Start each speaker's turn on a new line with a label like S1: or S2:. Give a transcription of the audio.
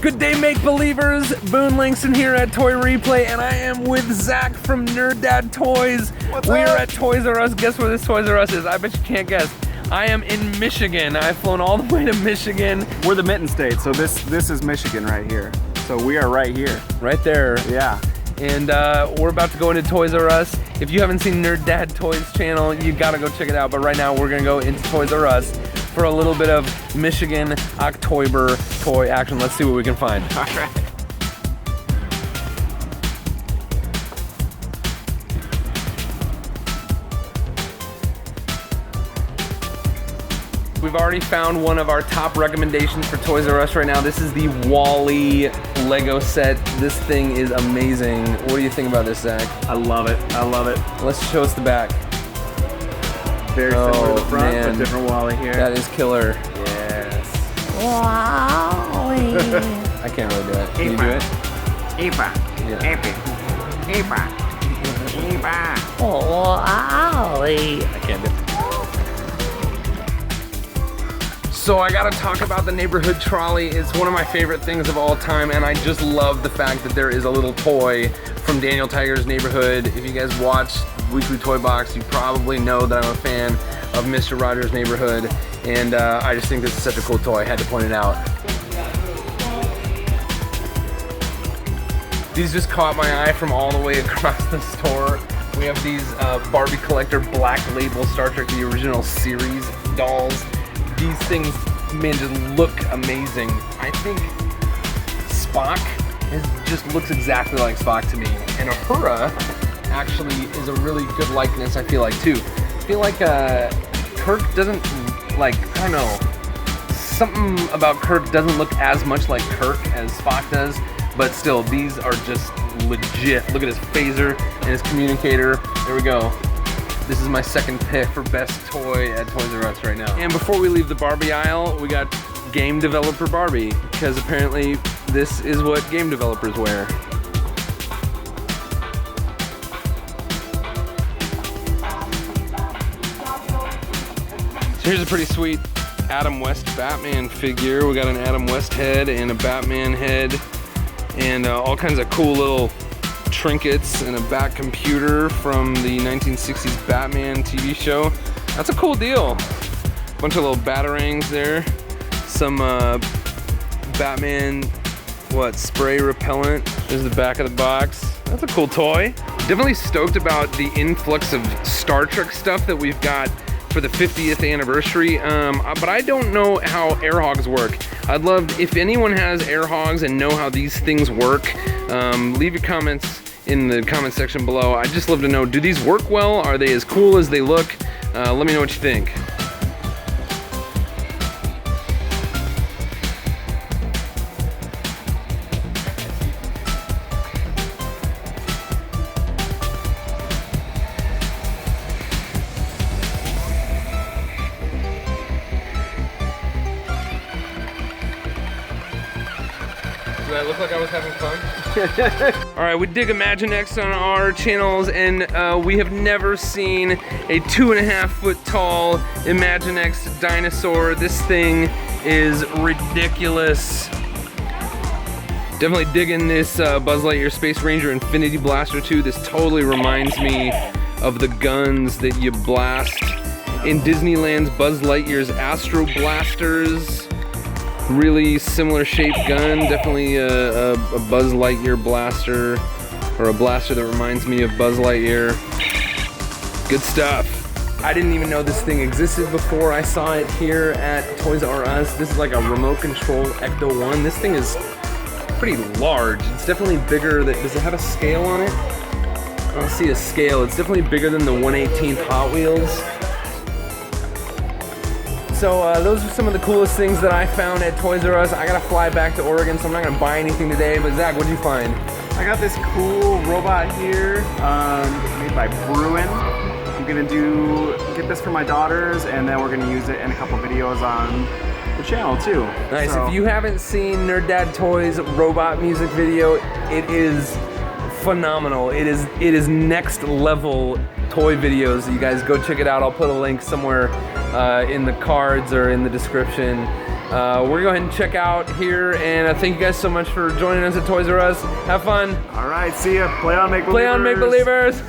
S1: Good day, make-believers. Boone Langston here at Toy Replay, and I am with Zach from Nerd Dad Toys. We are at Toys R Us. Guess where this Toys R Us is? I bet you can't guess. I am in Michigan. I've flown all the way to Michigan.
S2: We're the Mitten State, so this is Michigan right here. So we are right here.
S1: Right there.
S2: Yeah.
S1: And we're about to go into Toys R Us. If you haven't seen Nerd Dad Toys channel, you gotta go check it out. But right now, we're gonna go into Toys R Us for a little bit of Michigan Octoyber toy action. Let's see what we can find.
S2: All right.
S1: We've already found one of our top recommendations for Toys R Us right now. This is the Wall-E Lego set. This thing is amazing. What do you think about this, Zach?
S2: I love it. I love it.
S1: Let's show us the back.
S2: Very similar to the front,
S1: man.
S2: but different Wall-E here.
S1: That is killer.
S2: Yes.
S3: Wall-E.
S1: I can't really do it. Can you do it?
S3: Wall-E.
S1: I can't do it. So I gotta talk about the neighborhood trolley. It's one of my favorite things of all time, and I just love the fact that there is a little toy from Daniel Tiger's Neighborhood. If you guys watch Weekly Toy Box, you probably know that I'm a fan of Mr. Rogers' Neighborhood, and I just think this is such a cool toy. I had to point it out. These just caught my eye from all the way across the store. We have these Barbie Collector Black Label Star Trek The Original Series dolls. These things, man, just look amazing. I think Spock just looks exactly like Spock to me. And Uhura actually is a really good likeness, I feel like, too. I feel like Kirk doesn't, like, I don't know, something about Kirk doesn't look as much like Kirk as Spock does, but still, these are just legit. Look at his phaser and his communicator. There we go. This is my second pick for best toy at Toys R Us right now. And before we leave the Barbie aisle, we got game developer Barbie, because apparently this is what game developers wear. So here's a pretty sweet Adam West Batman figure. We got an Adam West head and a Batman head, and all kinds of cool little trinkets and a back computer from the 1960s Batman TV show. That's a cool deal. Bunch of little batarangs there. Some Batman, spray repellent. There's the back of the box. That's a cool toy. Definitely stoked about the influx of Star Trek stuff that we've got for the 50th anniversary, but I don't know how air hogs work. I'd love, if anyone has air hogs and know how these things work, leave your comments in the comment section below. I'd just love to know, do these work well? Are they as cool as they look? Let me know what you think. Did I look like I was having fun? All right, we dig Imaginext on our channels, and we have never seen a 2.5 foot tall Imaginext dinosaur. This thing is ridiculous. Definitely digging this Buzz Lightyear Space Ranger Infinity Blaster too. This totally reminds me of the guns that you blast in Disneyland's Buzz Lightyear's Astro Blasters. Really similar shaped gun, definitely a Buzz Lightyear blaster, or a blaster that reminds me of Buzz Lightyear. Good stuff. I didn't even know this thing existed before I saw it here at Toys R Us. This is like a remote control Ecto 1. This thing is pretty large. It's definitely bigger. Does it have a scale on it? I don't see a scale. It's definitely bigger than the 1/18 Hot Wheels. So those are some of the coolest things that I found at Toys R Us. I gotta fly back to Oregon, so I'm not gonna buy anything today. But Zach, what'd you find?
S2: I got this cool robot here, made by Bruin. I'm gonna get this for my daughters, and then we're gonna use it in a couple videos on the channel too.
S1: Nice.
S2: So,
S1: if you haven't seen Nerd Dad Toys robot music video, it is phenomenal. It is next level toy videos. You guys go check it out. I'll put a link somewhere in the cards or in the description. we're gonna go ahead and check out here, and thank you guys so much for joining us at Toys R Us. Have fun.
S2: All right, see ya. Play on, make believers.
S1: Play on, make believers.